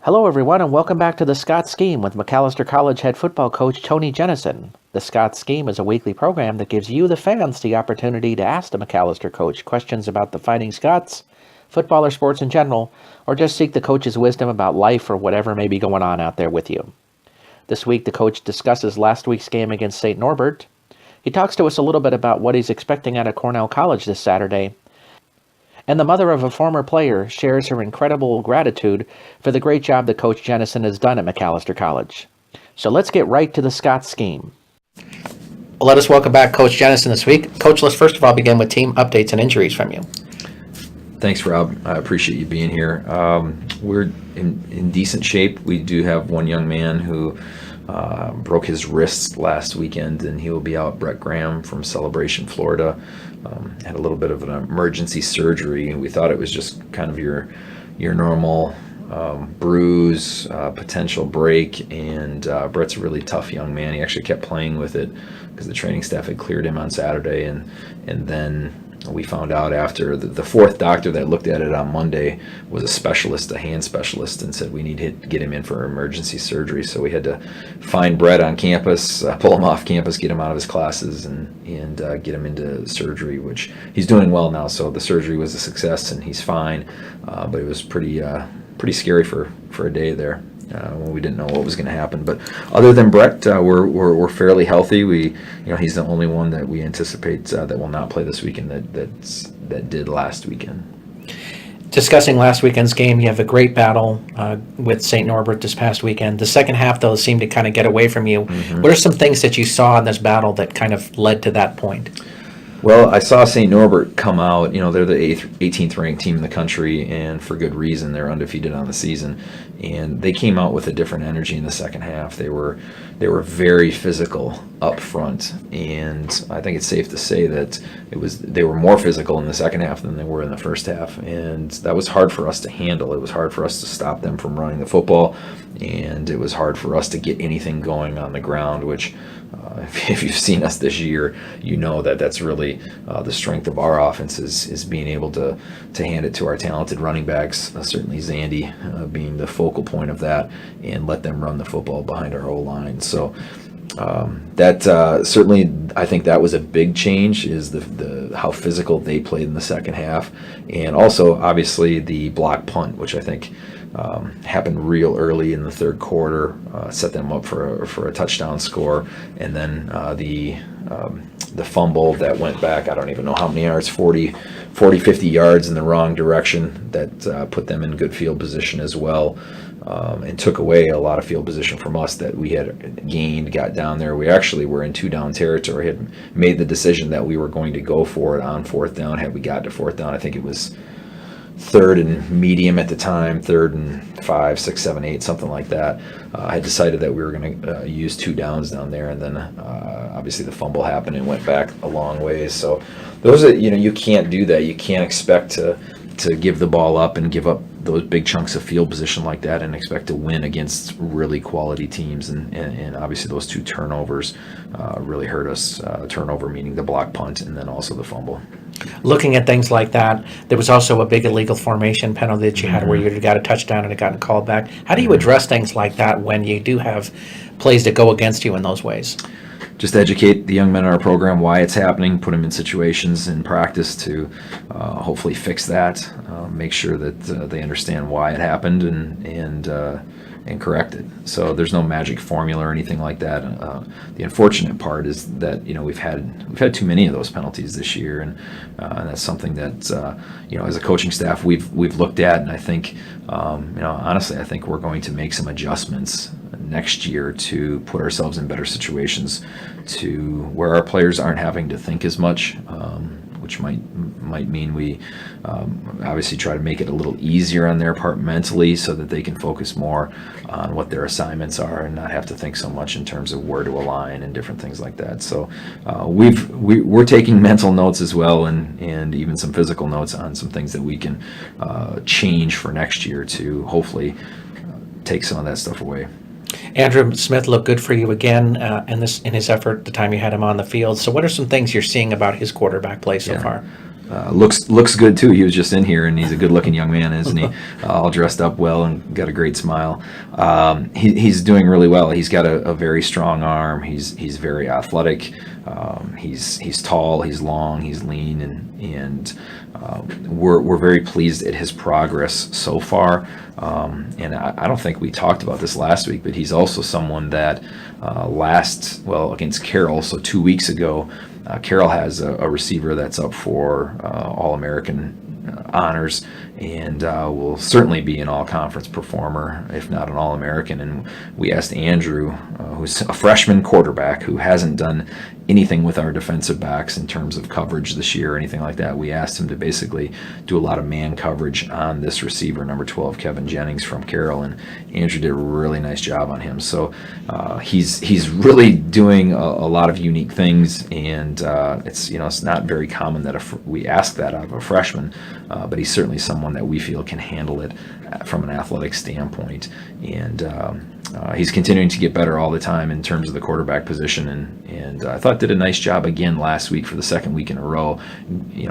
Hello, everyone, and welcome back to the Scots Scheme with Macalester College head football coach Tony Jennison. The Scots Scheme is a weekly program that gives you, the fans, the opportunity to ask the Macalester coach questions about the Fighting Scots, football or sports in general, or just seek the coach's wisdom about life or whatever may be going on out there with you. This week, the coach discusses last week's game against St. Norbert. He talks to us a little bit about what he's expecting out of Cornell College this Saturday. And the mother of a former player shares her incredible gratitude for the great job that Coach Jennison has done at Macalester College. So let's get right to the Scots Scheme. Well, let us welcome back Coach Jennison this week. Coach, let's first of all begin with team updates and injuries from you. Thanks, Rob. I appreciate you being here. We're in decent shape. We do have one young man who broke his wrist last weekend, and he will be out. Brett Graham from Celebration, Florida. Had a little bit of an emergency surgery. We thought it was just kind of your normal bruise, potential break, and Brett's a really tough young man. He actually kept playing with it because the training staff had cleared him on Saturday, and then we found out after the fourth doctor that looked at it on Monday was a specialist, a hand specialist, and said we need to get him in for emergency surgery. So we had to find Brett on campus, pull him off campus, get him out of his classes, and get him into surgery, which he's doing well now. So the surgery was a success, and he's fine. But it was pretty scary for a day there. When we didn't know what was going to happen, but other than Brett, we're fairly healthy. He's the only one that we anticipate that will not play this weekend that did last weekend. Discussing last weekend's game, you have a great battle with St. Norbert this past weekend. The second half, though, seemed to kind of get away from you. Mm-hmm. What are some things that you saw in this battle that kind of led to that point? Well, I saw St. Norbert come out. They're the 18th ranked team in the country, and for good reason. They're undefeated on the season, and they came out with a different energy in the second half. They were very physical up front, and I think it's safe to say that they were more physical in the second half than they were in the first half, and that was hard for us to handle. It was hard for us to stop them from running the football, and it was hard for us to get anything going on the ground, which if you've seen us this year, you know that's really the strength of our offense is being able to hand it to our talented running backs, certainly Zandy being the focal point of that, and let them run the football behind our O-line. So that certainly, I think that was a big change, is the how physical they played in the second half, and also obviously the block punt, which I think happened real early in the third quarter, set them up for a touchdown score, and then the fumble that went back, I don't even know how many yards, 40, 50 yards in the wrong direction, that put them in good field position as well, and took away a lot of field position from us that we had gained, got down there. We actually were in 2-down territory, had made the decision that we were going to go for it on fourth down. Had we got to fourth down, I think it was third and medium at the time, 3rd and 5, 6, 7, 8, something like that. I decided that we were going to use 2 downs down there, and then obviously the fumble happened and went back a long ways. So those are, you can't do that. You can't expect to give the ball up and give up those big chunks of field position like that and expect to win against really quality teams. And obviously those 2 turnovers really hurt us. Turnover meaning the block punt, and then also the fumble. Looking at things like that, there was also a big illegal formation penalty that you had where you got a touchdown and it got called back. How do you address things like that when you do have plays that go against you in those ways? Just educate the young men in our program why it's happening, put them in situations in practice to hopefully fix that, make sure that they understand why it happened and correct it. So there's no magic formula or anything like that. The unfortunate part is that we've had too many of those penalties this year, and that's something that as a coaching staff we've looked at, and I think honestly I think we're going to make some adjustments next year to put ourselves in better situations to where our players aren't having to think as much, which might mean we obviously try to make it a little easier on their part mentally so that they can focus more on what their assignments are and not have to think so much in terms of where to align and different things like that. So we're taking mental notes as well, and even some physical notes on some things that we can change for next year to hopefully take some of that stuff away. Andrew Smith looked good for you again in his effort the time you had him on the field. So what are some things you're seeing about his quarterback play so far? Looks good too. He was just in here, and he's a good-looking young man, isn't he? All dressed up well and got a great smile. He's doing really well. He's got a very strong arm. He's very athletic. He's tall. He's long. He's lean, and we're very pleased at his progress so far. And I don't think we talked about this last week, but he's also someone that against Carroll, so 2 weeks ago. Carroll has a receiver that's up for All-American honors, and will certainly be an all-conference performer, if not an All-American. And we asked Andrew, who's a freshman quarterback who hasn't done anything with our defensive backs in terms of coverage this year or anything like that. We asked him to basically do a lot of man coverage on this receiver, number 12, Kevin Jennings from Carroll, and Andrew did a really nice job on him. So he's really doing a lot of unique things, and it's not very common that we ask that out of a freshman, but he's certainly someone that we feel can handle it from an athletic standpoint, and he's continuing to get better all the time in terms of the quarterback position, and I thought did a nice job again last week for the second week in a row,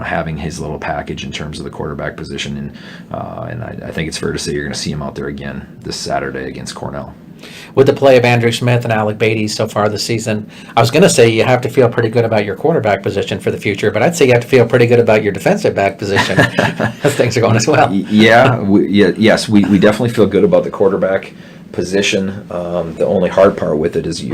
having his little package in terms of the quarterback position, and I think it's fair to say you're going to see him out there again this Saturday against Cornell. With the play of Andrew Smith and Alec Beatty so far this season, I was going to say you have to feel pretty good about your quarterback position for the future, but I'd say you have to feel pretty good about your defensive back position as things are going as well. Yes, we definitely feel good about the quarterback position. The only hard part with it is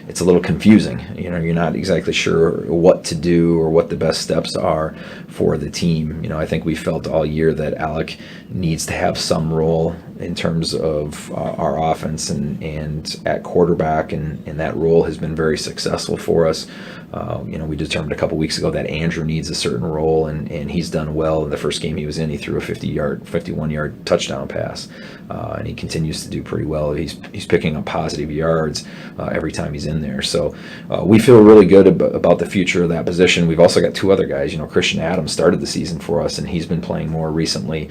it's a little confusing. You're not exactly sure what to do or what the best steps are for the team. I think we felt all year that Alec needs to have some role in terms of our offense and at quarterback, and that role has been very successful for us. We determined a couple weeks ago that Andrew needs a certain role, and he's done well. In the first game he was in, he threw a 51-yard touchdown pass, and he continues to do pretty well. He's picking up positive yards every time he's in there. So we feel really good about the future of that position. We've also got two other guys. Christian Adams started the season for us, and he's been playing more recently.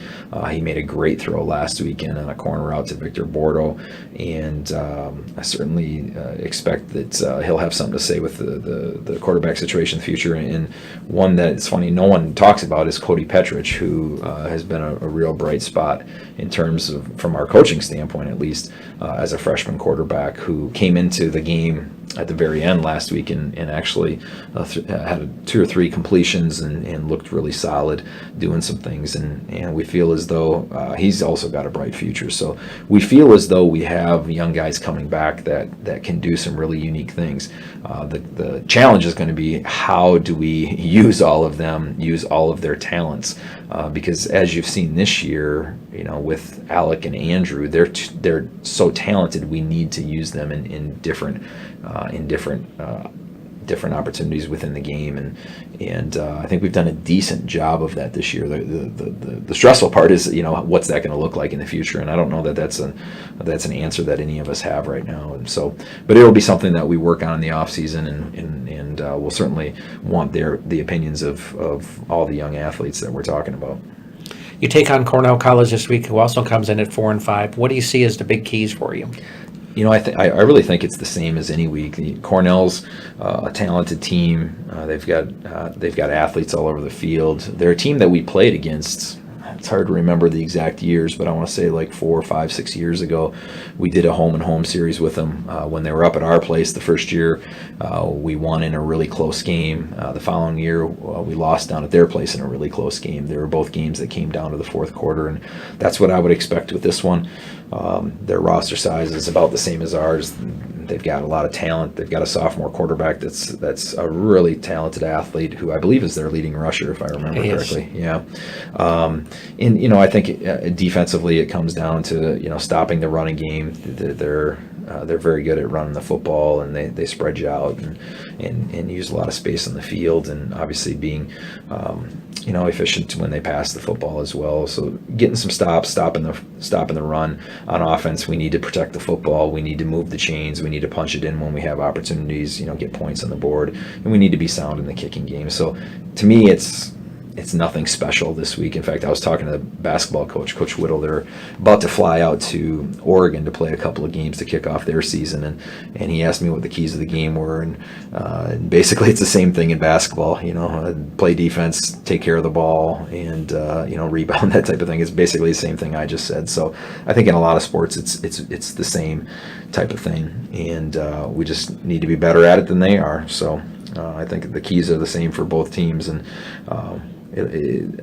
He made a great throw last weekend on a corner route to Victor Bordeaux, and I certainly expect that he'll have something to say with the quarterback situation in the future. And one that it's funny no one talks about is Cody Petrich, who has been a real bright spot in terms of, from our coaching standpoint at least, as a freshman quarterback who came into the game at the very end last week and actually had 2 or 3 completions and looked really solid doing some things, and we feel as though he's also got a bright future. So we feel as though we have young guys coming back that can do some really unique things. The challenge is going to be, how do we use all of them, use all of their talents, because as you've seen this year, with Alec and Andrew, they're so talented. We need to use them in different opportunities within the game, and I think we've done a decent job of that this year. The stressful part is what's that going to look like in the future, and I don't know that that's an answer that any of us have right now. And so, but it will be something that we work on in the offseason, and we'll certainly want the opinions of all the young athletes that we're talking about. You take on Cornell College this week, who also comes in at 4-5. What do you see as the big keys for you? I really think it's the same as any week. Cornell's a talented team. They've got athletes all over the field. They're a team that we played against. It's hard to remember the exact years, but I want to say like 4, 5, 6 years ago, we did a home-and-home series with them. When they were up at our place the first year, we won in a really close game. The following year, we lost down at their place in a really close game. They were both games that came down to the fourth quarter, and that's what I would expect with this one. Their roster size is about the same as ours. They've got a lot of talent. They've got a sophomore quarterback that's a really talented athlete who I believe is their leading rusher, if I remember correctly. Yeah. And I think defensively it comes down to stopping the running game. They're very good at running the football, and they spread you out and use a lot of space on the field, and obviously being efficient when they pass the football as well. So getting some stops, stopping the run on offense. We need to protect the football. We need to move the chains. We need to punch it in when we have opportunities. Get points on the board, and we need to be sound in the kicking game. So to me, it's it's nothing special this week. In fact, I was talking to the basketball coach, Coach Whittle. They're about to fly out to Oregon to play a couple of games to kick off their season, and he asked me what the keys of the game were, and basically it's the same thing in basketball. Play defense, take care of the ball, and rebound, that type of thing. It's basically the same thing I just said. So I think in a lot of sports, it's the same type of thing, and we just need to be better at it than they are. So I think the keys are the same for both teams, and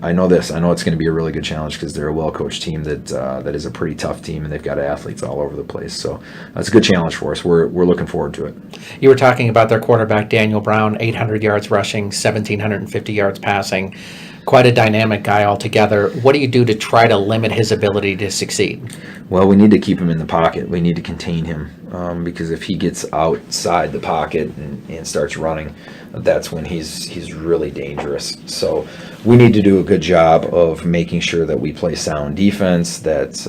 I know this. I know it's going to be a really good challenge because they're a well-coached team that is a pretty tough team, and they've got athletes all over the place. So that's a good challenge for us. We're looking forward to it. You were talking about their quarterback, Daniel Brown, 800 yards rushing, 1,750 yards passing. Quite a dynamic guy altogether. What do you do to try to limit his ability to succeed? Well, we need to keep him in the pocket. We need to contain him because if he gets outside the pocket and starts running, that's when he's really dangerous. So we need to do a good job of making sure that we play sound defense, that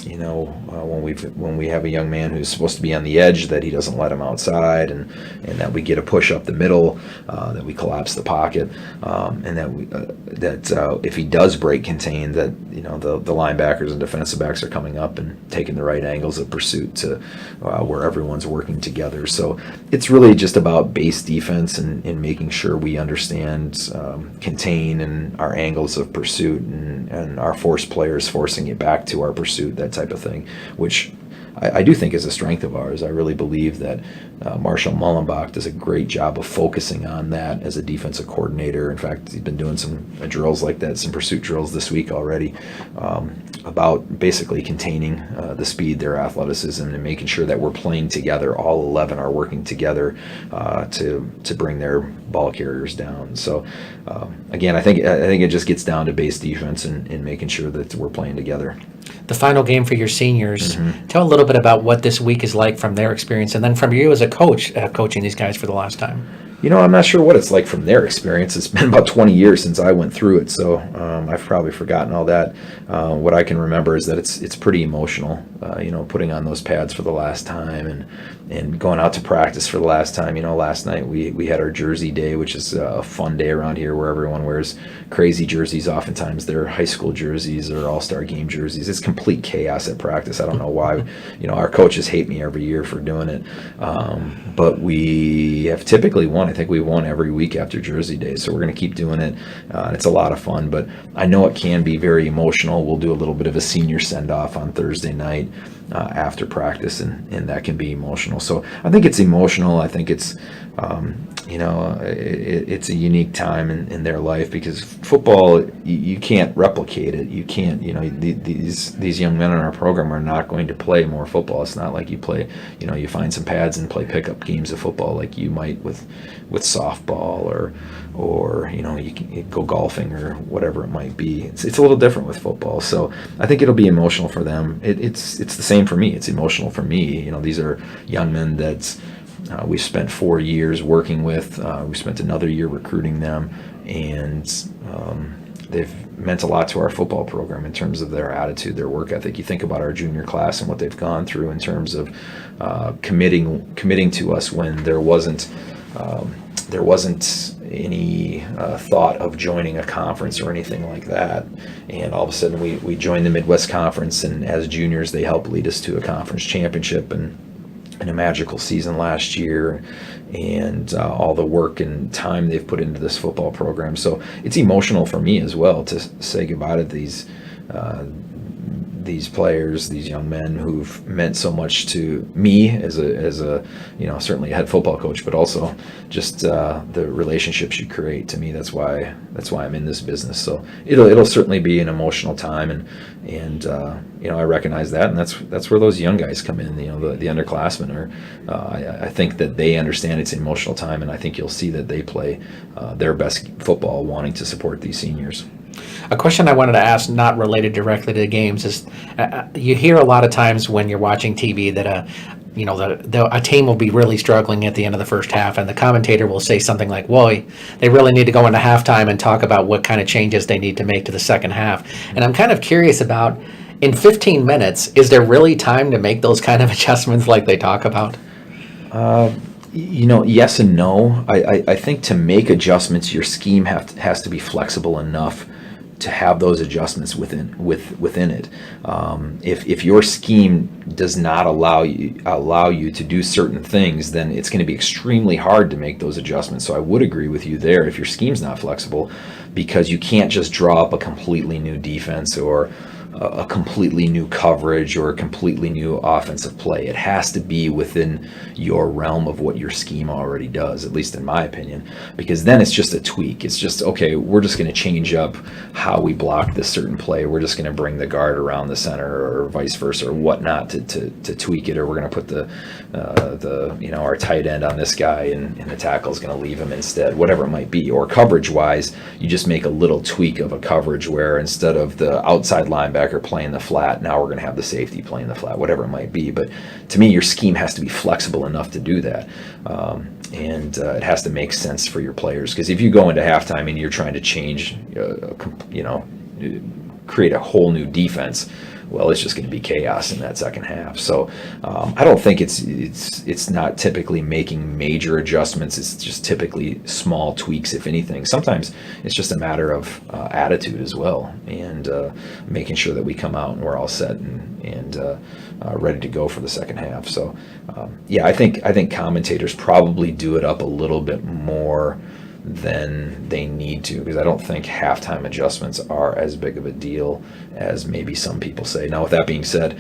when we have a young man who's supposed to be on the edge, that he doesn't let him outside, and that we get a push up the middle, that we collapse the pocket, and that if he does break contain, that the linebackers and defensive backs are coming up and taking the right angles of pursuit to where everyone's working together. So it's really just about base defense and making sure we understand contain and our angles of pursuit and our force players forcing it back to our pursuit, that type of thing, which I do think is a strength of ours. I really believe that Marshall Mullenbach does a great job of focusing on that as a defensive coordinator. In fact, he's been doing some drills like that, some pursuit drills this week already, about basically containing the speed, their athleticism, and making sure that we're playing together. All 11 are working together to bring their ball carriers down. So again, I think it just gets down to base defense and making sure that we're playing together. The final game for your seniors. Tell a little bit about what this week is like from their experience, and then from you as a coach, coaching these guys for the last time. I'm not sure what it's like from their experience. It's been about 20 years since I went through it, so I've probably forgotten all that. What I can remember is that it's pretty emotional, putting on those pads for the last time and going out to practice for the last time. Last night we had our jersey day, which is a fun day around here where everyone wears crazy jerseys. Oftentimes they're high school jerseys or all-star game jerseys. It's complete chaos at practice. I don't know why. Our coaches hate me every year for doing it, but we have typically won. I think we won every week after Jersey Day, so we're going to keep doing it. It's a lot of fun, but I know it can be very emotional. We'll do a little bit of a senior send-off on Thursday night after practice, and that can be emotional. So I think it's emotional. I think it's it's a unique time in their life, because football, you can't replicate it. You can't, these young men in our program are not going to play more football. It's not like you play, you find some pads and play pickup games of football like you might with softball or you can go golfing or whatever it might be. It's a little different with football. So I think it'll be emotional for them. It's the same for me. It's emotional for me. These are young men that we spent 4 years working with. We spent another year recruiting them, and they've meant a lot to our football program in terms of their attitude, their work ethic. You think about our junior class and what they've gone through in terms of committing to us when there wasn't any thought of joining a conference or anything like that. And all of a sudden we joined the Midwest Conference, and as juniors they helped lead us to a conference championship and a magical season last year, and all the work and time they've put into this football program. So it's emotional for me as well to say goodbye to these players, these young men who've meant so much to me as a certainly a head football coach, but also just the relationships you create. To me, that's why I'm in this business. So it'll certainly be an emotional time, and I recognize that, and that's where those young guys come in. The underclassmen are. I think that they understand it's an emotional time, and I think you'll see that they play their best football, wanting to support these seniors. A question I wanted to ask, not related directly to the games, is you hear a lot of times when you're watching TV that a team will be really struggling at the end of the first half, and the commentator will say something like, well, they really need to go into halftime and talk about what kind of changes they need to make to the second half. And I'm kind of curious about, in 15 minutes, is there really time to make those kind of adjustments like they talk about? Yes and no. I think to make adjustments, your scheme has to be flexible enough to have those adjustments within it. If your scheme does not allow you to do certain things, then it's going to be extremely hard to make those adjustments. So I would agree with you there if your scheme's not flexible, because you can't just draw up a completely new defense or a completely new coverage or a completely new offensive play. It has to be within your realm of what your scheme already does, at least in my opinion, because then it's just a tweak. It's just, okay, we're just going to change up how we block this certain play. We're just going to bring the guard around the center or vice versa or whatnot to tweak it, or we're going to put our tight end on this guy and the tackle is going to leave him instead, whatever it might be. Or coverage wise, you just make a little tweak of a coverage where instead of the outside linebacker playing the flat, now we're going to have the safety playing the flat, whatever it might be. But to me, your scheme has to be flexible enough to do that. And it has to make sense for your players, because if you go into halftime and you're trying to change, create a whole new defense, well, it's just going to be chaos in that second half. So I don't think it's not typically making major adjustments. It's just typically small tweaks, if anything. Sometimes it's just a matter of attitude as well, and making sure that we come out and we're all set and ready to go for the second half. So I think commentators probably do it up a little bit more than they need to, because I don't think halftime adjustments are as big of a deal as maybe some people say. Now, with that being said,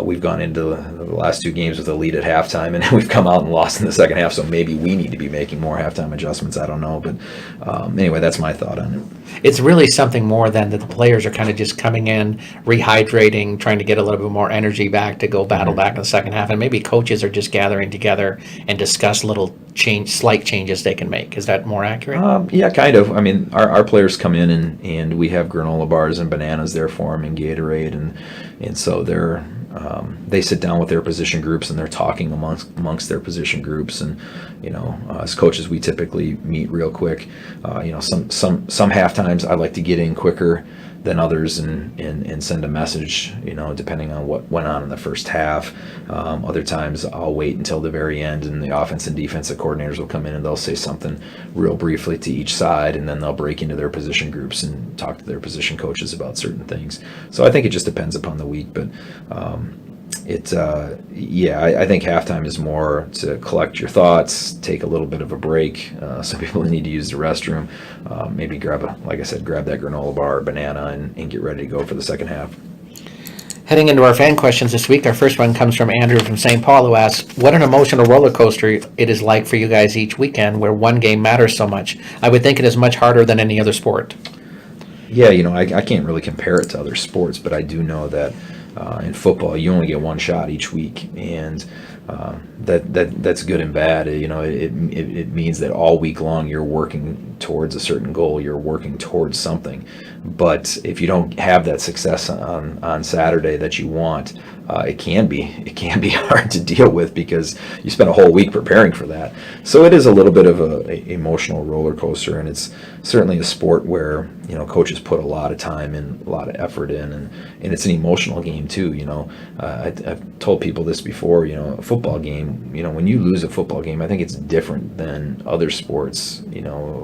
we've gone into the last two games with a lead at halftime, and we've come out and lost in the second half, so maybe we need to be making more halftime adjustments. I don't know, but anyway, that's my thought on it. It's really something more than that the players are kind of just coming in, rehydrating, trying to get a little bit more energy back to go battle back in the second half, and maybe coaches are just gathering together and discuss little slight changes they can make. Is that more accurate? Yeah, kind of. I mean, our players come in and we have granola bars and bananas there for them and Gatorade, and so they sit down with their position groups and they're talking amongst their position groups, and as coaches we typically meet real quick. Some half times I like to get in quicker than others and send a message, depending on what went on in the first half. Other times I'll wait until the very end, and the offense and defensive coordinators will come in and they'll say something real briefly to each side, and then they'll break into their position groups and talk to their position coaches about certain things. So I think it just depends upon the week, but I think halftime is more to collect your thoughts, take a little bit of a break. Some people need to use the restroom, maybe grab that granola bar or banana and get ready to go for the second half. Heading into our fan questions this week, our first one comes from Andrew from St. Paul, who asks, what an emotional roller coaster it is like for you guys each weekend where one game matters so much. I would think it is much harder than any other sport. Yeah, I can't really compare it to other sports, but I do know that in football, you only get one shot each week, and that's good and bad. It means that all week long you're working towards a certain goal. You're working towards something. But if you don't have that success on Saturday that you want, it can be hard to deal with, because you spent a whole week preparing for that. So it is a little bit of a emotional roller coaster, and it's certainly a sport where coaches put a lot of time and a lot of effort in, and it's an emotional game too. I've told people this before. A football game. When you lose a football game, I think it's different than other sports.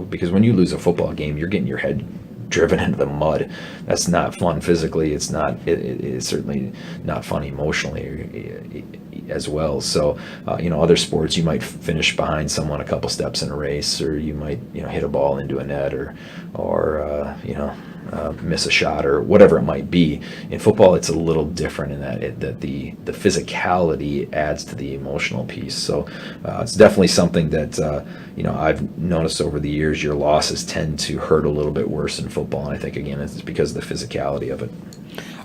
Because when you lose a football game, you're getting your head driven into the mud. That's not fun physically. It's certainly not fun emotionally as well. So other sports, you might finish behind someone a couple steps in a race, or you might hit a ball into a net, or miss a shot, or whatever it might be. In football, it's a little different in that the physicality adds to the emotional piece. So it's definitely something that I've noticed over the years. Your losses tend to hurt a little bit worse in football, and I think again it's because of the physicality of it.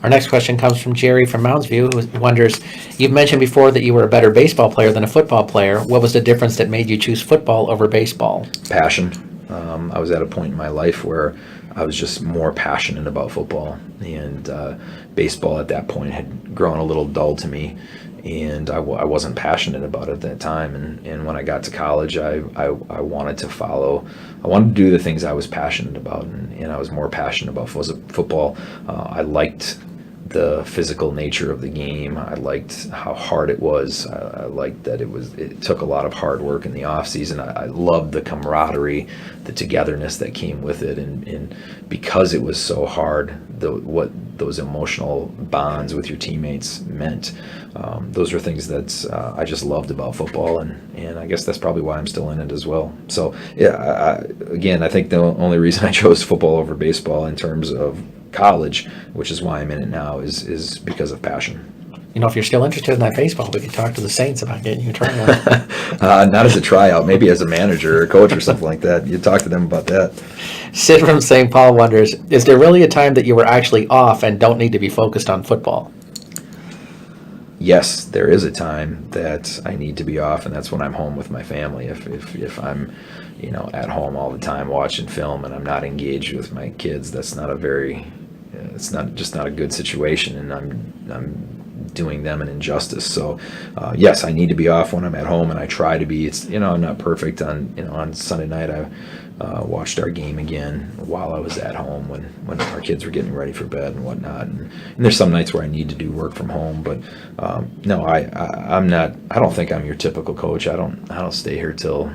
Our next question comes from Jerry from Mounds View, who wonders, you've mentioned before that you were a better baseball player than a football player. What was the difference that made you choose football over baseball? Passion. I was at a point in my life where I was just more passionate about football, and baseball at that point had grown a little dull to me, and I wasn't passionate about it at that time. And when I got to college, I wanted to do the things I was passionate about, and I was more passionate about football. I liked the physical nature of the game. I liked how hard it was. I liked that it took a lot of hard work in the off season. I loved the camaraderie, the togetherness that came with it, and because it was so hard, what those emotional bonds with your teammates meant. Those are things that I just loved about football, and I guess that's probably why I'm still in it as well. So yeah, again, I think the only reason I chose football over baseball in terms of college, which is why I'm in it now, is because of passion. If you're still interested in that baseball, we could talk to the Saints about getting you a turn. Not as a tryout, maybe as a manager or coach or something like that. You talk to them about that. Sid from St. Paul wonders, is there really a time that you were actually off and don't need to be focused on football? Yes, there is a time that I need to be off, and that's when I'm home with my family. If I'm, at home all the time watching film and I'm not engaged with my kids, that's not it's not a good situation, and I'm doing them an injustice. So yes, I need to be off when I'm at home, and I try to be. It's I'm not perfect. On Sunday night I watched our game again while I was at home when our kids were getting ready for bed and whatnot, and there's some nights where I need to do work from home, but no, I'm not. I don't think I'm your typical coach. I don't stay here till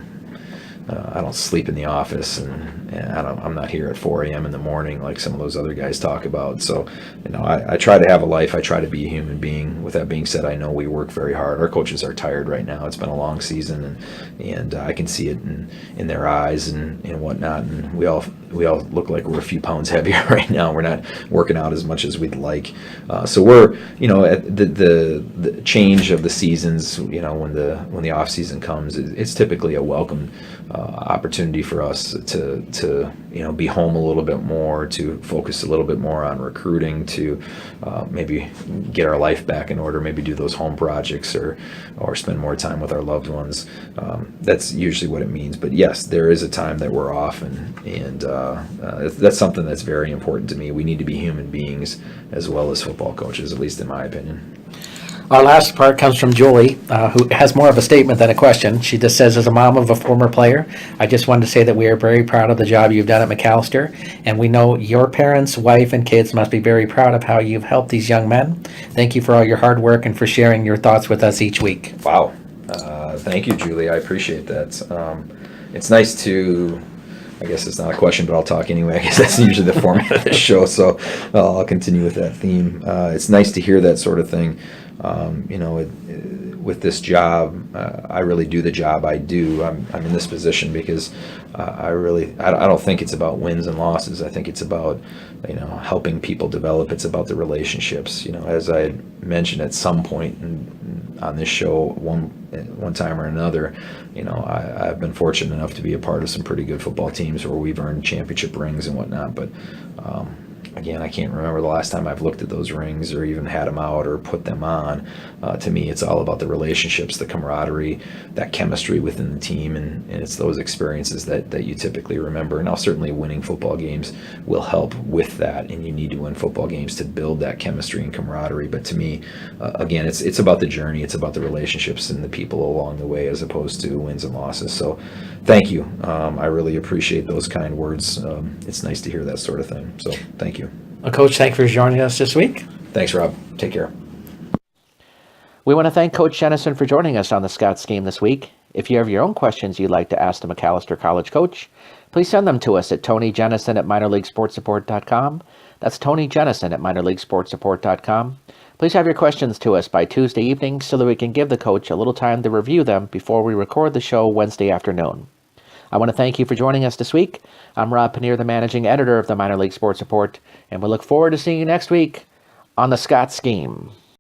I don't sleep in the office, and I'm not here at 4 a.m. in the morning like some of those other guys talk about. So, I try to have a life. I try to be a human being. With that being said, I know we work very hard. Our coaches are tired right now. It's been a long season, and I can see it in their eyes and whatnot. And we all look like we're a few pounds heavier right now. We're not working out as much as we'd like. So we're, at the change of the seasons, when the off season comes, it's typically a welcome opportunity for us to be home a little bit more, to focus a little bit more on recruiting, to maybe get our life back in order, maybe do those home projects or spend more time with our loved ones. That's usually what it means. But yes, there is a time that we're off, and that's something that's very important to me. We need to be human beings as well as football coaches, at least in my opinion. Our last part comes from Julie, who has more of a statement than a question. She just says, as a mom of a former player, I just wanted to say that we are very proud of the job you've done at Macalester, and we know your parents, wife, and kids must be very proud of how you've helped these young men. Thank you for all your hard work and for sharing your thoughts with us each week. Wow. Thank you, Julie. I appreciate that. It's nice to... I guess it's not a question, but I'll talk anyway. I guess that's usually the format of this show, so I'll continue with that theme. It's nice to hear that sort of thing. With this job, I really do the job I do. I'm in this position because I don't think it's about wins and losses. I think it's about helping people develop. It's about the relationships. As I had mentioned at some point on this show, one time or another, I've been fortunate enough to be a part of some pretty good football teams where we've earned championship rings and whatnot. But again, I can't remember the last time I've looked at those rings or even had them out or put them on. To me, it's all about the relationships, the camaraderie, that chemistry within the team, and it's those experiences that you typically remember. Now, certainly winning football games will help with that, and you need to win football games to build that chemistry and camaraderie. But to me, again, it's about the journey. It's about the relationships and the people along the way as opposed to wins and losses. So thank you. I really appreciate those kind words. It's nice to hear that sort of thing. So thank you. Well, Coach, thanks for joining us this week. Thanks, Rob. Take care. We want to thank Coach Jennison for joining us on the Scots Scheme this week. If you have your own questions you'd like to ask the Macalester College coach, please send them to us at TonyJennison@minorleaguesportsupport.com. That's TonyJennison@minorleaguesportsupport.com. Please have your questions to us by Tuesday evening so that we can give the coach a little time to review them before we record the show Wednesday afternoon. I want to thank you for joining us this week. I'm Rob Paneer, the managing editor of the Minor League Sports Report, and we look forward to seeing you next week on the Scots Scheme.